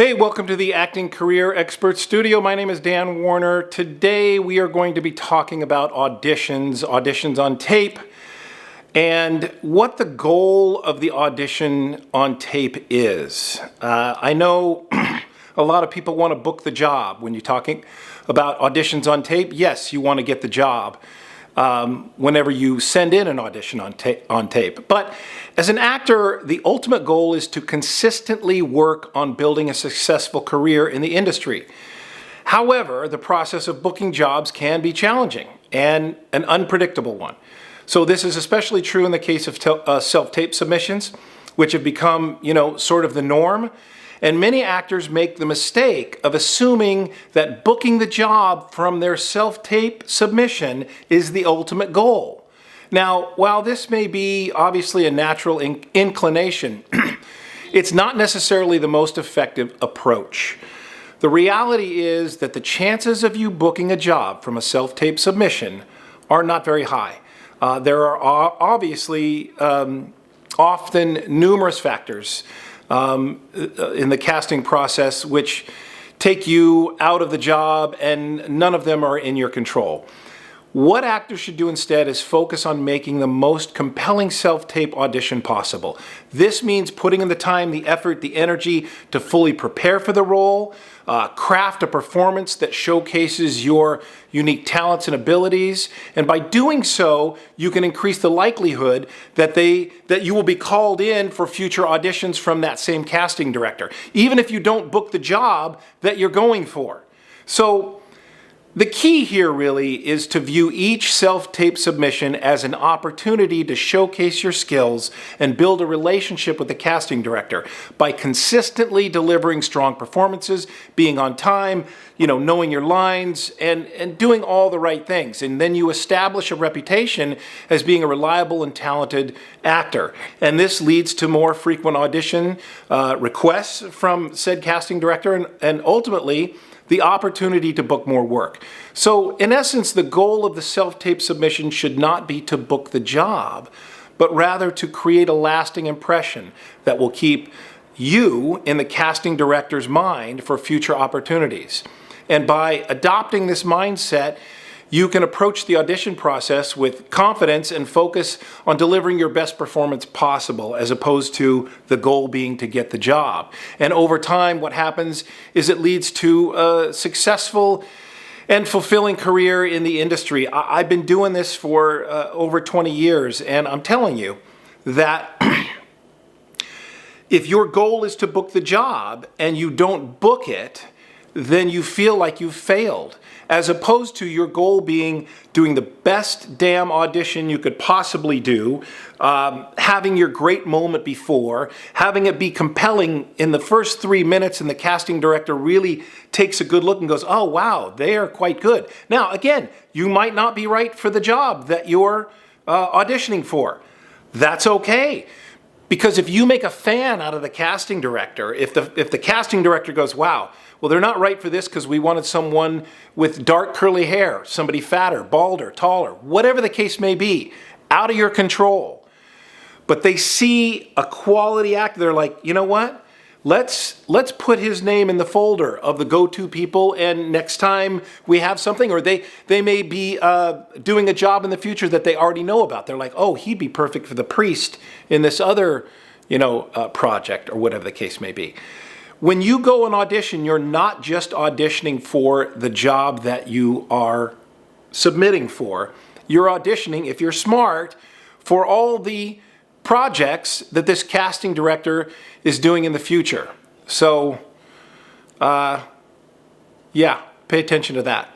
Hey, welcome to the Acting Career Expert Studio. My name is Dan Warner. Today we are going to be talking about auditions on tape, and what the goal of the audition on tape is. I know a lot of people want to book the job. When you're talking about auditions on tape, yes, you want to get the job whenever you send in an audition on tape. But as an actor, the ultimate goal is to consistently work on building a successful career in the industry. However, the process of booking jobs can be challenging and an unpredictable one. So this is especially true in the case of self-tape submissions, which have become, sort of the norm. And many actors make the mistake of assuming that booking the job from their self-tape submission is the ultimate goal. Now, while this may be obviously a natural inclination, it's not necessarily the most effective approach. The reality is that the chances of you booking a job from a self-tape submission are not very high. There are obviously often numerous factors in the casting process which take you out of the job, and none of them are in your control. What actors should do instead is focus on making the most compelling self-tape audition possible. This means putting in the time, the effort, the energy to fully prepare for the role, craft a performance that showcases your unique talents and abilities, and by doing so, you can increase the likelihood that you will be called in for future auditions from that same casting director, even if you don't book the job that you're going for. So, the key here really is to view each self-tape submission as an opportunity to showcase your skills and build a relationship with the casting director by consistently delivering strong performances, being on time, knowing your lines, and doing all the right things. And then you establish a reputation as being a reliable and talented actor. And this leads to more frequent audition requests from said casting director and ultimately the opportunity to book more work. So in essence, the goal of the self-tape submission should not be to book the job, but rather to create a lasting impression that will keep you in the casting director's mind for future opportunities. And by adopting this mindset, you can approach the audition process with confidence and focus on delivering your best performance possible, as opposed to the goal being to get the job. And over time, what happens is it leads to a successful and fulfilling career in the industry. I've been doing this for over 20 years, and I'm telling you that if your goal is to book the job and you don't book it, then you feel like you've failed, as opposed to your goal being doing the best damn audition you could possibly do, having your great moment before, having it be compelling in the first 3 minutes, and the casting director really takes a good look and goes, oh wow, they are quite good. Now again, you might not be right for the job that you're auditioning for. That's okay. Because if you make a fan out of the casting director, if the casting director goes, wow, well, they're not right for this because we wanted someone with dark curly hair, somebody fatter, balder, taller, whatever the case may be, out of your control. But they see a quality actor, they're like, you know what? Let's put his name in the folder of the go-to people, and next time we have something, or they may be doing a job in the future that they already know about. They're like, oh, he'd be perfect for the priest in this other, project, or whatever the case may be. When you go and audition, you're not just auditioning for the job that you are submitting for. You're auditioning, if you're smart, for all the projects that this casting director is doing in the future. So, yeah, pay attention to that.